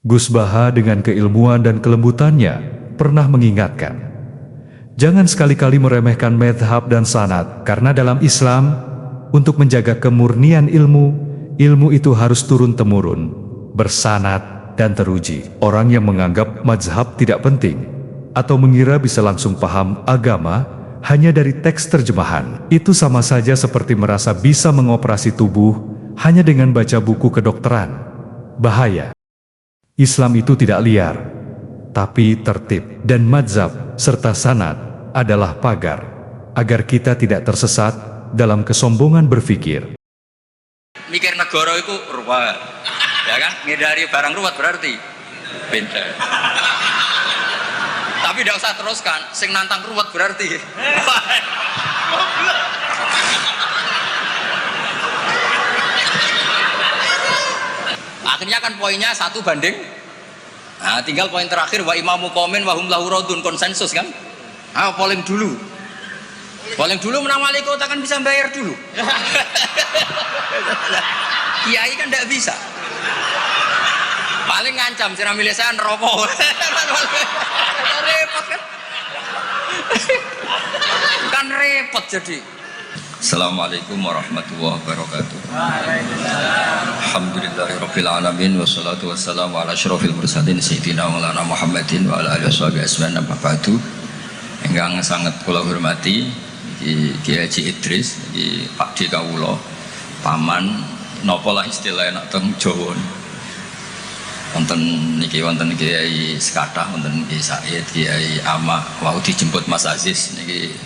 Gus Baha dengan keilmuan dan kelembutannya pernah mengingatkan, jangan sekali-kali meremehkan mazhab dan sanad, karena dalam Islam, untuk menjaga kemurnian ilmu, ilmu itu harus turun-temurun, bersanad dan teruji. Orang yang menganggap mazhab tidak penting, atau mengira bisa langsung paham agama hanya dari teks terjemahan, itu sama saja seperti merasa bisa mengoperasi tubuh hanya dengan baca buku kedokteran. Bahaya. Islam itu tidak liar, tapi tertib, dan mazhab serta sanad adalah pagar agar kita tidak tersesat dalam kesombongan berpikir. Mikir negara itu ruwet, ya kan? Ngindari barang ruwet berarti pinter. Tapi tidak usah teruskan, sing nantang ruwet berarti. Akhirnya kan poinnya 1 banding. Nah, tinggal poin terakhir wa imamu qaumin wa hum lahu radun, konsensus kan? Ah, polling dulu. Polling dulu menang wali kota kan bisa bayar dulu. Kiai kan tidak bisa. Paling ngancam sira milih saya neraka. Repot kan? Kan repot jadi. Assalamualaikum warahmatullahi wabarakatuh. Alhamdulillahirabbil alamin wassalatu wassalamu ala asyrofil mursalin sayyidina maulana Muhammadin wa ala alihi washabihi ajmain, amma ba'du. Ingkang sangat kula hormati Kiai Haji Idris, Pak D kawula, paman napa lah istilahnya nak teng Jawa. Wonten niki wonten Kiai Sekathah, wonten Kiai Said, Kiai Ama, wau dijemput Mas Aziz niki.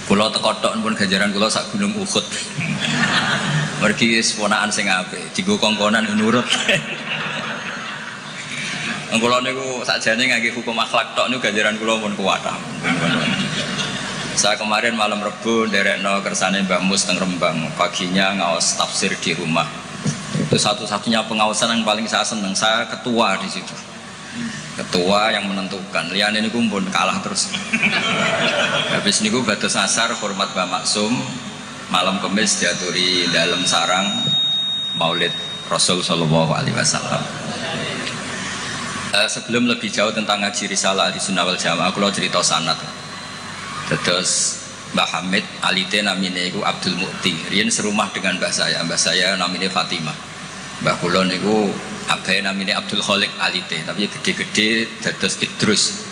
Kula teko tok pun ganjaran kula sak gunung Uhud. Mergi ponakan sing apik, dienggo kongkonan nurut. Kula niku sakjane ngangge hukum akhlak tok niku ganjaran kula pun kuwatah. Saya kemarin malam Rebo nderekno kersane Mbah Mus teng Rembang, paginya ngaos tafsir di rumah. Itu satu-satunya pengawasan yang paling saya seneng, saya ketua di situ. Ketua yang menentukan, liane niku pun kalah terus. Habis niku batas asar hormat Mbah Maksum, malam Kamis diaturi dalam sarang Maulid Rasul sallallahu alaihi wasallam. Sebelum lebih jauh tentang ngaji risalah di Sunnah wal Jamaah, kula cerita sanad. Terus Mbah Hamid alite namine iku Abdul Mukti, riyen serumah dengan mbah saya namine Fatimah. Mbah kula niku abahe namine Abdul Khaliq alite, tapi gede-gede dados Idrus.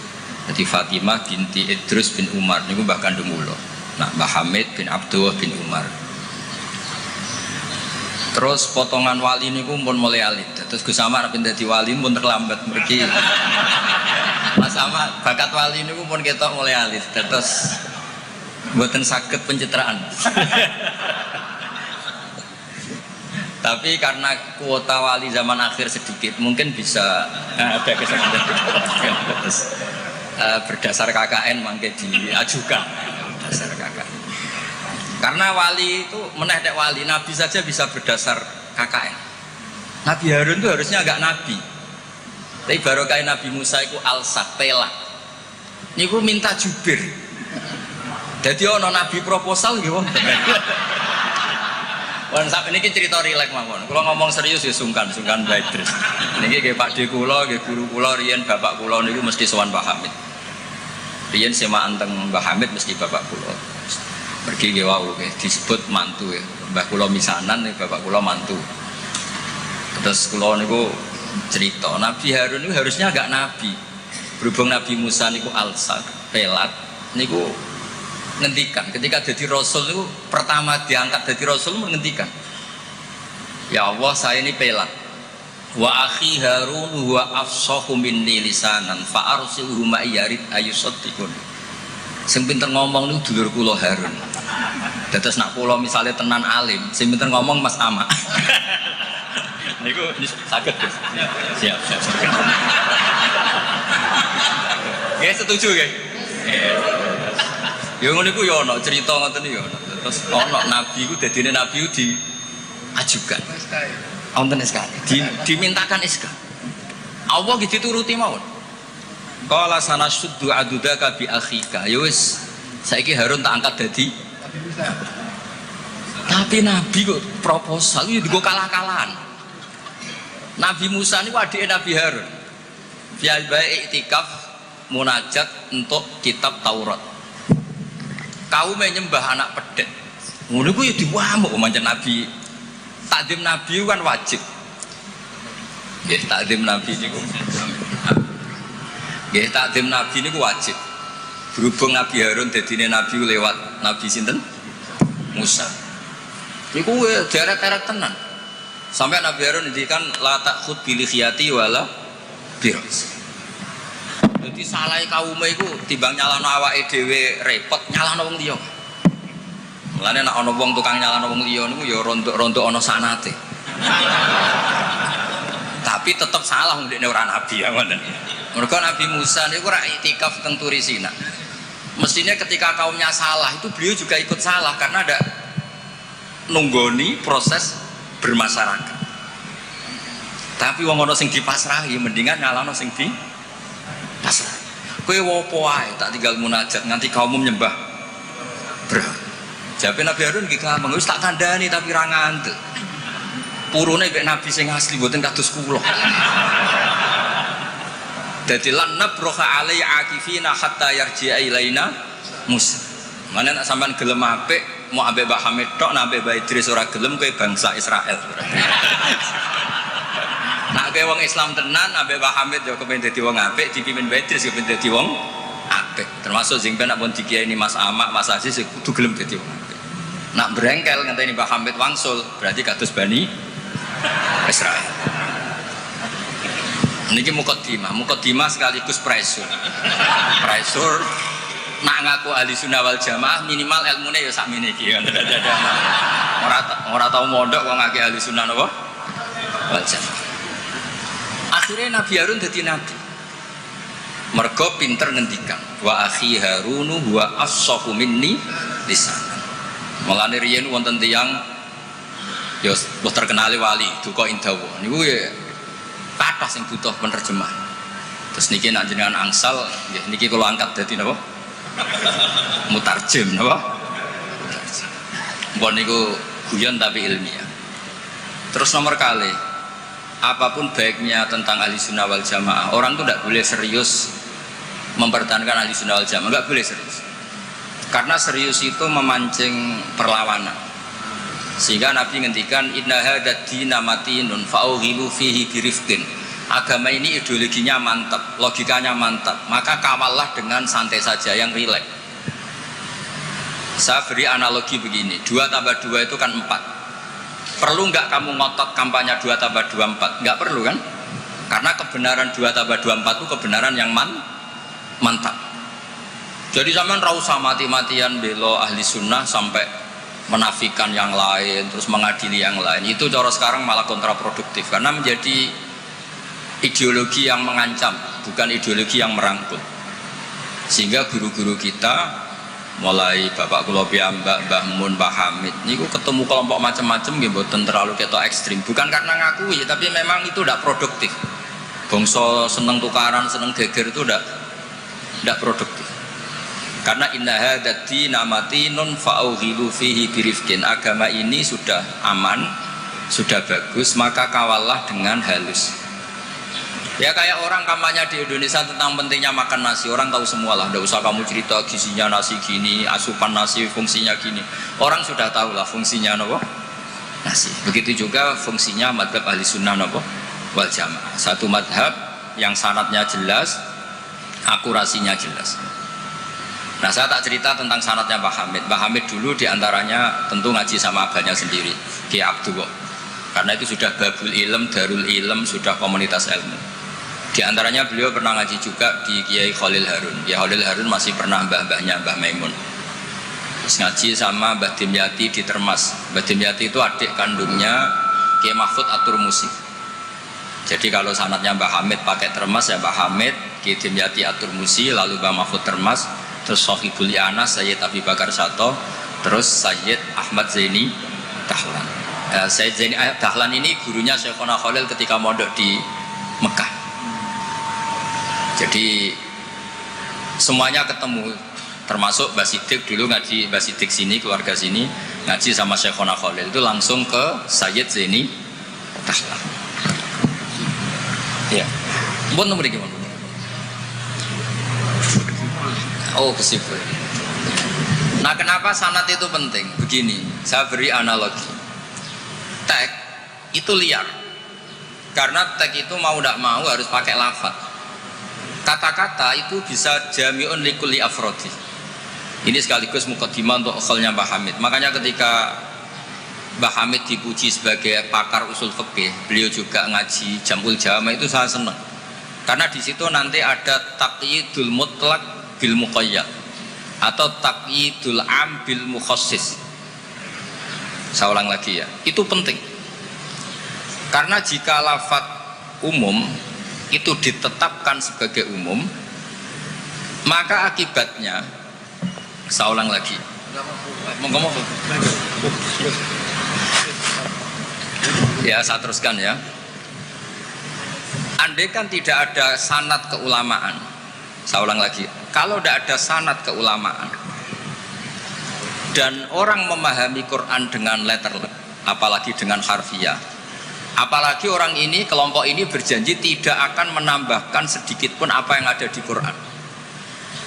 Jadi Fatimah binti Idrus bin Umar niku mbah kandung kula. Nah, Mbah Hamid bin Abdullah bin Umar. Terus potongan wali niku pun mulai alit. Terus Gus Samar pindah dadi wali pun terlambat mergi. Mas Samar bakat wali niku pun ketok mulai alit. Terus mboten saged pencitraan. Tapi karena kuota wali zaman akhir sedikit, mungkin bisa ada kesempatan berdasar KKN mangke diajukan berdasar KKN. Karena wali itu meneh wali, nabi saja bisa berdasar KKN. Nabi Harun itu harusnya agak nabi. Tapi barokah Nabi Musa itu alsat pelak. Niku minta jubir. Jadi ono nabi proposal gitu. Wan sak niki cerita rileks mawon. Kula ngomong serius ya sungkan baik terus. Niki nggih Pak D kula, nggih guru kula riyen bapak kula niku mesti sowan Mbah Hamid. Riyen semaan teng Mbah Hamid mesti bapak kula. Pergi nggih wau nggih disebut mantu ya. Mbah kula misanan nih bapak kula mantu. Terus kula niku cerita Nabi Harun niku harusnya agak nabi. Berhubung Nabi Musa niku alsat, pelat niku ngendikan ketika jadi rasul itu pertama diangkat jadi rasul menghentikan, ya Allah saya ini pelat, wa akhi Harun wa afsahu minni lisanan fa arsilhu ma yarid ayusaddiqun. Sing pinter ngomong niku dulur kula Harun. Dados nak kula misale tenan alim, sing pinter ngomong Mas Ama. Niku saged Gus. Siap. Nggih setuju nggih. Ya ngono iku ya ana cerita ngoten iki ya ana. Terus ana nabi iku dadine nabi diajukan. Wonten SK. Dimintakan SK. Allah gitu turuti mawon. Qala sanasuddu adudaka bi akhika. Ya wis saiki Harun tak angkat dadi tapi nabi kok proposal iki digo kalah-kalahan. Nabi Musa ini adike Nabi Harun. Biabai iktikaf munajat untuk kitab Taurat. Kaum menyembah anak pedet. Ngono ku ya diwamuk pancen Nabi. Takdim Nabi kan wajib. Nggih, takdim Nabi niku. Nggih, takdim Nabi niku wajib. Berhubung Nabi Harun dadine Nabi lewat Nabi sinten? Musa. Niku deret-deret tenan. Sampai Nabi Harun ngendikan la takhud bil khiyati wala biras. Jadi salah kaum iku timbang nyalano awake dhewe repot nyalano wong liya. Mulane nek ana wong tukang nyalano wong liya niku ya rontok-rontok ana sanate. Tapi tetap salah ndekne ora nabi ya ngoten. Mergo Nabi Musa niku ora iktikaf teng Turi Sina. Mestinya ketika kaumnya salah itu beliau juga ikut salah karena ada nunggoni proses bermasyarakat. Tapi wong ana sing dipasrahi mendingan nyalano sing di pasrah. Kowe wopo ae tak tinggal munajat nganti kaummu nyembah berhala. Jawabe Nabi Harun nggih gampang wis tak kandhani tapi ra ngandel. Purune mek nabi sing asli mboten kados kula. Dadi lan nabroha alai akifina hatta yarji'a ilaina Musa. Mana nak sampean gelem apik mau ambek Mbah Hamid tok nak ambek Mbah Idris ora gelem kowe bangsa Israel. Nak kowe wong Islam tenan ambek Mbah Hamid yo kepen dadi wong apik, dipimpin Mbah Idris kepen dadi wong apik. Termasuk sing ben nak pun dikiyaini Mas Amak, Mas Aziz kudu gelem dadi wong apik. Nak brengkel ngenteni Mbah Hamid wangsul berarti kados Bani Israel. Niki mukaddimah sekaligus pressure. Pressure nak ngaku ahli sunnah wal jamaah minimal ilmune ya sakmene iki. Ora tau mondok kok ngake ahli sunnah napa? Wal jamaah. Akhirnya Nabi Harun dadi nabi. Mergo pinter ngendikan, wa akhi Harunu huwa afsahu minni lisan. Mulane riyen wonten tiyang ya wis terkenal wali duka indawa. Niku ya kathah sing butuh penerjemah. Terus niki nek jenengan angsal nggih niki kula angkat dadi napa? Mutarjem napa? Mbon niku guyon tapi ilmiah. Terus nomor kali apapun baiknya tentang ahli sunnah wal jamaah, orang tuh tidak boleh serius mempertahankan ahli sunnah wal jamaah, nggak boleh serius. Karena serius itu memancing perlawanan. Sehingga Nabi ngendikan inna hadzal dina matinun fa'ughilu fihi birifqin. Agama ini ideologinya mantap, logikanya mantap, maka kawallah dengan santai saja, yang rileks. Saya beri analogi begini, 2 tambah 2 itu kan 4. Perlu nggak kamu ngotot kampanye 2 tambah 2 4? Nggak perlu kan? Karena kebenaran 2 tambah 2 4 itu kebenaran yang mantap. Jadi zaman ra usah mati-matian belo ahli sunnah sampai menafikan yang lain, terus mengadili yang lain. Itu cara sekarang malah kontraproduktif karena menjadi ideologi yang mengancam, bukan ideologi yang merangkul. Sehingga guru-guru kita mulai Bapak kula piyambak, Mbah Mun, Mbah Hamid niku ketemu kelompok macam-macam nggih mboten terlalu ketok ekstrim. Bukan karena ngakui, tapi memang itu tidak produktif. Bangsa seneng tukaran, seneng geger itu tidak produktif. Karena inna hadzal dina matinun fa'ughilu fihi birifqin. Agama ini sudah aman, sudah bagus, maka kawallah dengan halus. Ya kayak orang kampanye di Indonesia tentang pentingnya makan nasi, orang tahu semua lah, tidak usah kamu cerita gizinya nasi gini, asupan nasi fungsinya gini. Orang sudah tahu lah fungsinya apa? Nasi. Begitu juga fungsinya madhab ahli sunnah apa? Wal jamaah. Satu madhab yang sanadnya jelas, akurasinya jelas. Nah saya tak cerita tentang sanadnya Mbah Hamid. Mbah Hamid dulu diantaranya tentu ngaji sama abahnya sendiri, Kiai Abdullah. Karena itu sudah babul ilm, darul ilm, sudah komunitas ilmu. Di antaranya beliau pernah ngaji juga di Kiai Khalil Harun. Kiai Khalil Harun masih pernah mbah-mbahnya Mbah Maimun. Terus ngaji sama Mbah Dimyati di Termas. Mbah Dimyati itu adik kandungnya Kiai Mahfud At-Turmusi. Jadi kalau sanadnya Mbah Hamid pakai Termas ya Mbah Hamid, Kiai Dimyati At-Turmusi, lalu Mbah Mahfud Termas, terus Sohibul Anas Sayyid Abi Bakar Sato, terus Sayyid Ahmad Zaini Dahlan. Sayyid Zaini Dahlan ini gurunya Syekhona Khalil ketika mondok di Mekah. Jadi semuanya ketemu, termasuk Mbah Siddiq dulu ngaji, Mbah Siddiq sini, keluarga sini ngaji sama Syekhona Khalil, itu langsung ke Sayyid Zaini Dahlan. Ya. Mpun mriki mon. Oh, kesimpulan. Nah, kenapa sanad itu penting? Begini, saya beri analogi. Teks itu liar. Karena teks itu mau tidak mau harus pakai lafaz. Kata-kata itu bisa jami'un likulli afrodi. Ini sekaligus mukaddimah untuk akhlnya Mbah Hamid. Makanya ketika Mbah Hamid dipuji sebagai pakar usul fikih, beliau juga ngaji Jamul Jama, itu saya senang. Karena di situ nanti ada taqyidul mutlak bil muqayyad atau taqyidul am bil mukhassis. Saya ulang lagi ya, itu penting. Karena jika lafaz umum itu ditetapkan sebagai umum, maka akibatnya, saya ulang lagi. Ngomong. Ya, saya teruskan ya. Andai kan tidak ada sanad keulamaan, saya ulang lagi, kalau tidak ada sanad keulamaan dan orang memahami Quran dengan letter, apalagi dengan harfiah, apalagi orang ini, kelompok ini berjanji tidak akan menambahkan sedikit pun apa yang ada di Quran,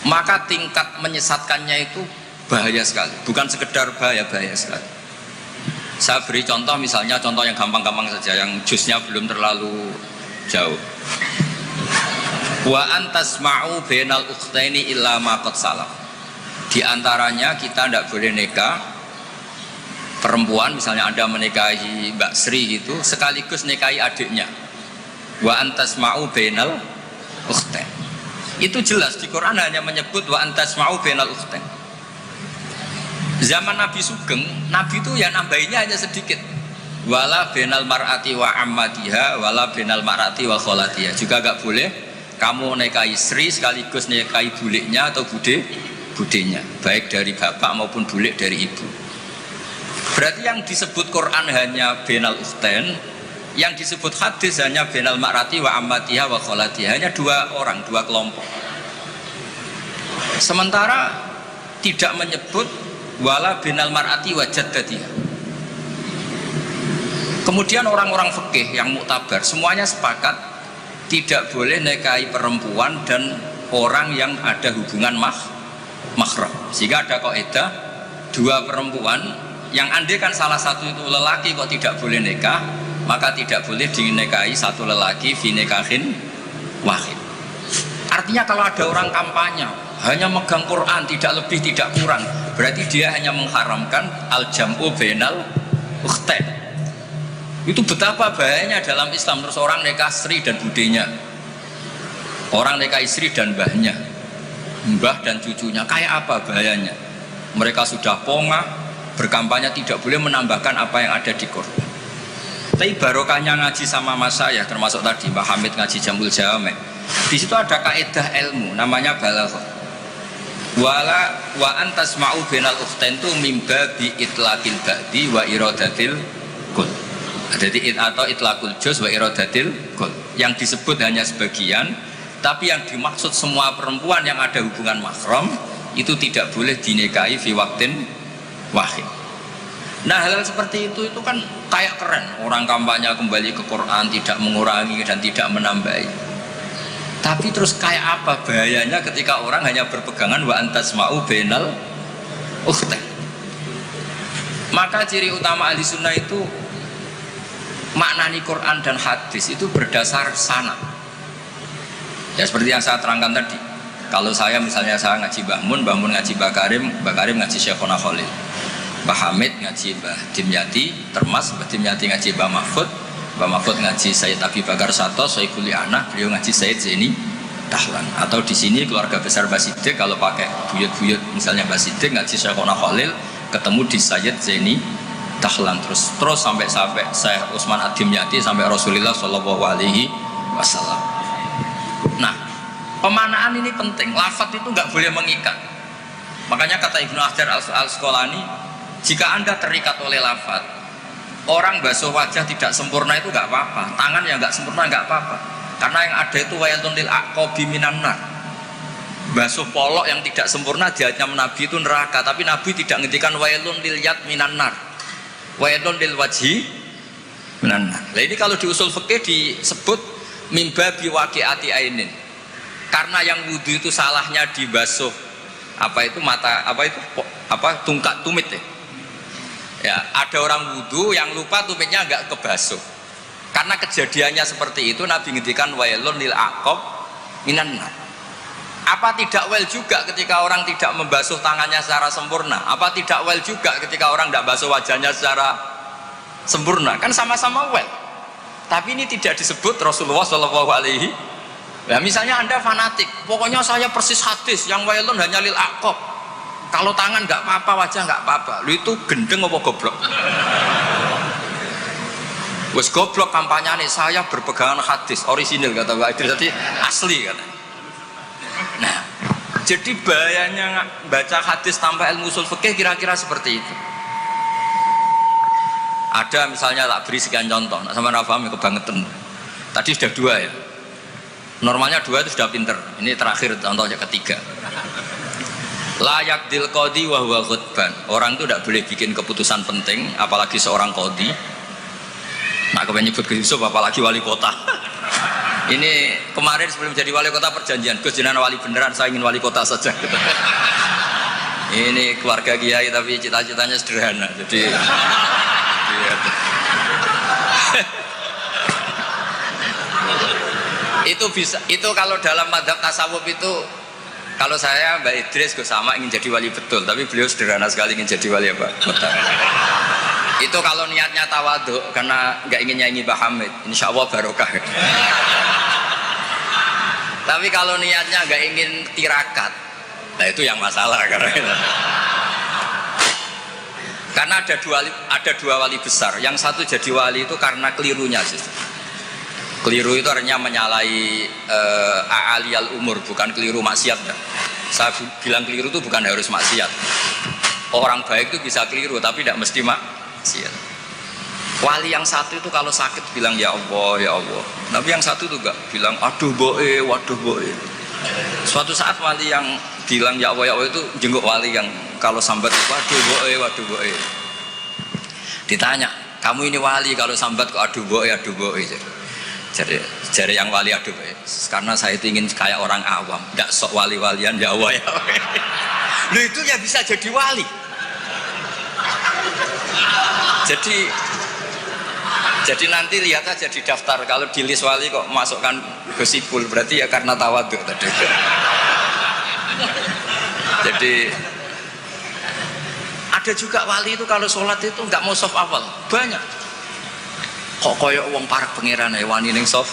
maka tingkat menyesatkannya itu bahaya sekali. Bukan sekedar bahaya sekali. Saya beri contoh, misalnya contoh yang gampang-gampang saja, yang jusnya belum terlalu jauh. Wa antasma'u bainal ukhtaini illa ma qad salaf. Di antaranya kita tidak boleh nikah perempuan, misalnya Anda menikahi Mbak Sri gitu, sekaligus nikahi adiknya. Wa antasma'u bainal ukhtain. Itu jelas di Quran hanya menyebut wa antasma'u bainal ukhtain. Zaman Nabi Sugeng, Nabi itu ya nambahinnya hanya sedikit. Wala bainal mar'ati wa ammatiha wala bainal mar'ati wa kholatiha. Juga gak boleh kamu nikahi Sri sekaligus nikahi buliknya atau budenya, baik dari bapak maupun bulik dari ibu. Berarti yang disebut Quran hanya bainal ukhtain, yang disebut hadis hanya bainal mar'ati wa ammatiha wa kholatiha, hanya dua orang, dua kelompok. Sementara tidak menyebut wala bainal mar'ati wa jaddatiha. Kemudian orang-orang fikih yang muktabar semuanya sepakat tidak boleh nikahi perempuan dan orang yang ada hubungan mahram. Sehingga ada kaidah dua perempuan yang andai kan salah satu itu lelaki kok tidak boleh nikah, maka tidak boleh dinikahi satu lelaki fi nikahin wahid. Artinya kalau ada orang kampanye hanya megang Quran tidak lebih tidak kurang, berarti dia hanya mengharamkan al-jam'u bainal ukhtain. Itu betapa bahayanya dalam Islam. Terus orang nikah Sri dan budenya, orang nikah istri dan mbahnya, mbah dan cucunya, kayak apa bahayanya? Mereka sudah pongah berkampanye tidak boleh menambahkan apa yang ada di Quran. Tapi barokahnya ngaji sama mas saya, termasuk tadi Mbak Hamid ngaji Jamul Jame, di situ ada kaidah ilmu namanya balaghah. Wala wa antasma'u bainal ukhtain tu mimba bi itlaqil ba'di wa iradatil kull. Jadi atau itlaqul juz wa iradatil kull. Yang disebut hanya sebagian, tapi yang dimaksud semua perempuan yang ada hubungan mahram itu tidak boleh dinikahi fi waqtin wahid. Nah, hal seperti itu kan kayak keren. Orang kampanye kembali ke Quran, tidak mengurangi dan tidak menambahi. Tapi terus kayak apa bahayanya ketika orang hanya berpegangan wa antasma'u bainal ukhtain. Maka ciri utama ahli sunnah itu maknani Quran dan hadis itu berdasar sanad. Ya seperti yang saya terangkan tadi. Kalau saya misalnya saya ngaji Mbah Mun ngaji Mbah Karim ngaji Syekhona Khalil, Mbah Hamid ngaji Mbah Dimyati, Termas Mbah Dimyati ngaji Mbah Mahfud ngaji Sayyid Abi Bakar Sato, Sohibul Li'anah, beliau ngaji Sayyid Zaini Dahlan. Atau di sini keluarga besar Mbah Siddiq, kalau pakai buyut-buyut misalnya Mbah Siddiq ngaji Syekhona Khalil, ketemu di Sayyid Zaini Dahlan, terus sampai Syekh Utsman Ad-Dimyati sampai Rasulullah Shallallahu Alaihi Wasallam. Nah, pemanaan ini penting. Lafadz itu nggak boleh mengikat. Makanya kata Ibnu Hajar Al-Asqalani, jika Anda terikat oleh lafadz, orang basuh wajah tidak sempurna itu nggak apa-apa, tangan yang nggak sempurna nggak apa-apa, karena yang ada itu wailun lil aqabi minan nar. Basuh polok yang tidak sempurna diancam Nabi itu neraka, tapi Nabi tidak ngendikan wailun lil yad minan nar, wailun lil wajhi minan nar. Nah, ini kalau di usul fikih disebut mimba biwaqiati ainin. Karena yang wudu itu salahnya dibasuh tungkat tumit ya. Ya, ada orang wudu yang lupa tumitnya enggak kebasuh. Karena kejadiannya seperti itu Nabi ngendikan wailun lil aqab minan nar. Apa tidak well juga ketika orang tidak membasuh tangannya secara sempurna? Apa tidak well juga ketika orang tidak basuh wajahnya secara sempurna? Kan sama-sama well. Tapi ini tidak disebut Rasulullah Shallallahu Alaihi. Ya, misalnya Anda fanatik, pokoknya saya persis hadis yang wailun hanya lil aqab. Kalau tangan nggak apa-apa, wajah nggak apa-apa. Lu itu gendeng apa goblok? Wes goblok kampanyane saya berpegangan hadis orisinil kata Pak Idris, jadi asli kata. Nah, jadi bahayanya baca hadis tanpa ilmu usul fikih kira-kira seperti itu. Ada misalnya tak beri sekian contoh, nah, sama Rafahmi kebangetan. Tadi sudah 2 ya. Normalnya 2 itu sudah pinter. Ini terakhir contohnya ketiga. Layak dil qadi wa huwa ghadban. Orang itu tidak boleh bikin keputusan penting, apalagi seorang qadi. Nah, kemudian nyebut ke Yusuf apalagi wali kota. Ini kemarin sebelum jadi wali kota perjanjian, Gus jenengan wali beneran, saya ingin wali kota saja. Ini keluarga kiai tapi cita-citanya sederhana. Jadi itu bisa, itu kalau dalam madhab tasawuf itu, kalau saya Mbak Idris Gus sama ingin jadi wali betul, tapi beliau sederhana sekali ingin jadi wali apa? Kota. Itu kalau niatnya tawaduk karena nggak ingin nyanyi Mbah Hamid, insya Allah barokah. Tapi kalau niatnya nggak ingin tirakat, nah itu yang masalah karena ada dua wali besar. Yang satu jadi wali itu karena kelirunya sih. Keliru itu artinya menyalahi a'aliyal umur, bukan keliru maksiat. Saya bilang keliru itu bukan harus maksiat. Orang baik itu bisa keliru tapi tidak mesti maksiat. Wali yang satu itu kalau sakit bilang ya Allah ya Allah. Tapi yang satu itu enggak bilang aduh boe, waduh boe. Suatu saat wali yang bilang ya Allah itu jenguk wali yang kalau sambat waduh boe. Ditanya, kamu ini wali kalau sambat kok aduh boe. Jadi yang wali aduh boe. Karena saya itu ingin kayak orang awam, enggak sok wali-walian ya Allah ya. Lu itu ya bisa jadi wali. Jadi nanti lihat aja di daftar, kalau di list wali kok masukkan Gusipul berarti ya karena tawaduk tadi. Jadi ada juga wali itu kalau sholat itu nggak mau soft awal, banyak. Kok koyok wong parak pangeran ya wani ning soft.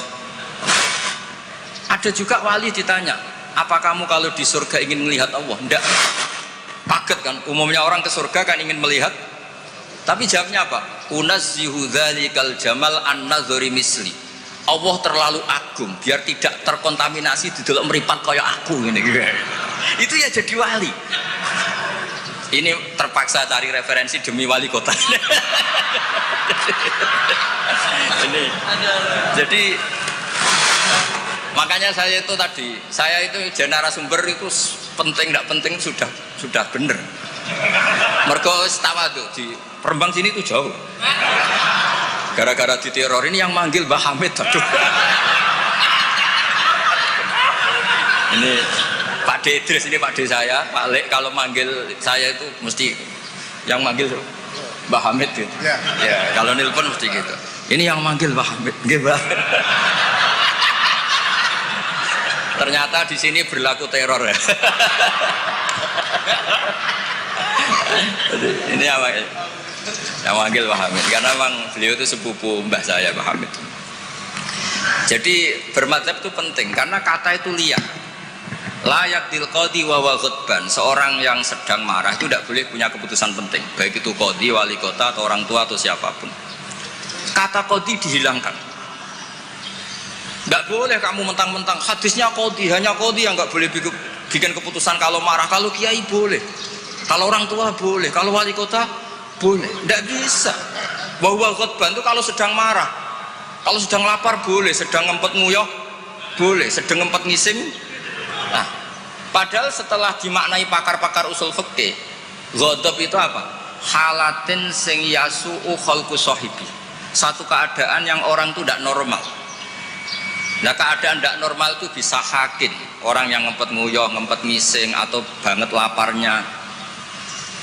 Ada juga wali ditanya, apa kamu kalau di surga ingin melihat Allah? Enggak. Kaget kan, umumnya orang ke surga kan ingin melihat. Tapi jawabnya apa? Unazzihu dzalikal jamal an-nazari misli. Allah terlalu agung biar tidak terkontaminasi di dalam meripat kayak aku ini. Itu ya jadi wali. Ini terpaksa cari referensi demi wali kota. Ini. Jadi makanya saya itu tadi, saya itu narasumber itu penting tidak penting sudah bener. Mergo tawaduk di Rembang sini tuh jauh. Gara-gara diteror ini yang manggil Mbah Hamid. Aduh. Ini Pak D Idris, ini Pak D saya, Pak Lek kalau manggil saya itu mesti yang manggil Mbah Hamid gitu. Ya, kalau nelpon mesti gitu. Ini yang manggil Mbah Hamid. Nggih, Mbah. Ternyata di sini berlaku teror ya. Ini apa ya? Yang manggil Pak Hamid karena memang beliau itu sepupu mbah saya Pak Hamid. Jadi bermadzhab itu penting karena kata itu liar. Layak dil qadi wa ghadban. Seorang yang sedang marah itu tidak boleh punya keputusan penting, baik itu qadi, wali kota atau orang tua atau siapapun. Kata qadi dihilangkan. Tidak boleh kamu mentang-mentang hadisnya qadi, hanya qadi yang nggak boleh bikin keputusan kalau marah. Kalau kiai boleh, kalau orang tua boleh, kalau wali kota boleh. Tidak bisa. Bahwa khutbah itu kalau sedang marah, kalau sedang lapar boleh, sedang ngempet nguyah boleh, sedang ngempet ngising. Nah, padahal setelah dimaknai pakar-pakar usul fikih, ghadab itu apa? Halatin sing yasu'u khalqu sahibi. Satu keadaan yang orang itu tidak normal. Nah keadaan tidak normal itu bisa hakin. Orang yang ngempet nguyah, ngempet ngising, atau banget laparnya,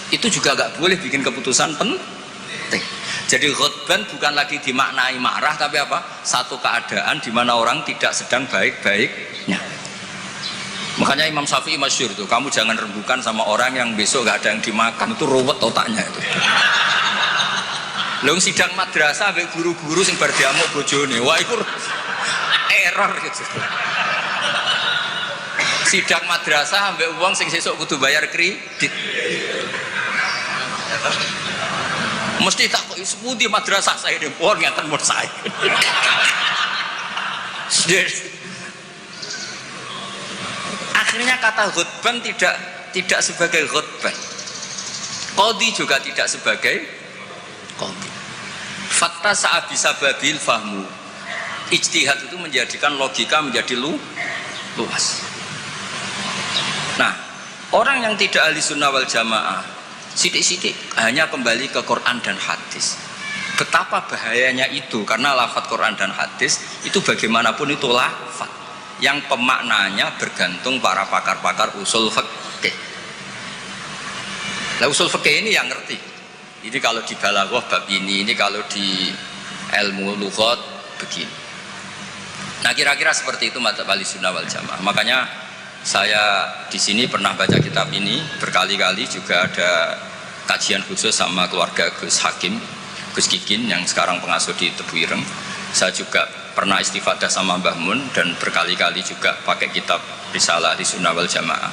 itu juga nggak boleh bikin keputusan penting. Jadi ghadban bukan lagi dimaknai marah, tapi apa? Satu keadaan di mana orang tidak sedang baik-baiknya. Makanya Imam Syafi'i masyhur tuh, kamu jangan rembukan sama orang yang besok nggak ada yang dimakan, itu ruwet otaknya itu. Lalu sidang madrasah sampai guru-guru sing bar diamuk bojone, wah itu error gitu. Sidang madrasah sampai uang sing sesuk kudu bayar kredit. Mesti tak kok sepundi madrasah saya di pon ngeten mun saya. Akhirnya kata ghadban tidak sebagai ghadban. Qadhi juga tidak sebagai qadhi. Fakta sa'a bisa babil fahmu. Ijtihad itu menjadikan logika menjadi luas. Nah, orang yang tidak ahli sunnah wal jamaah sidik-sidik hanya kembali ke Quran dan hadis. Betapa bahayanya itu, karena lafadz Quran dan hadis itu bagaimanapun itu lafadz yang pemaknanya bergantung para pakar-pakar usul fikih. Nah usul fikih ini yang ngerti. Ini kalau di balaghah bab ini kalau di ilmu lughat begini. Nah kira-kira seperti itu madzhab Ahlussunnah wal Jamaah. Makanya saya di sini pernah baca kitab ini berkali-kali, juga ada kajian khusus sama keluarga Gus Hakim, Gus Kikin yang sekarang pengasuh di Tebu Ireng. Saya juga pernah istifadah sama Mbah Mun dan berkali-kali juga pakai kitab Risalah Ahlussunnah wal Jamaah.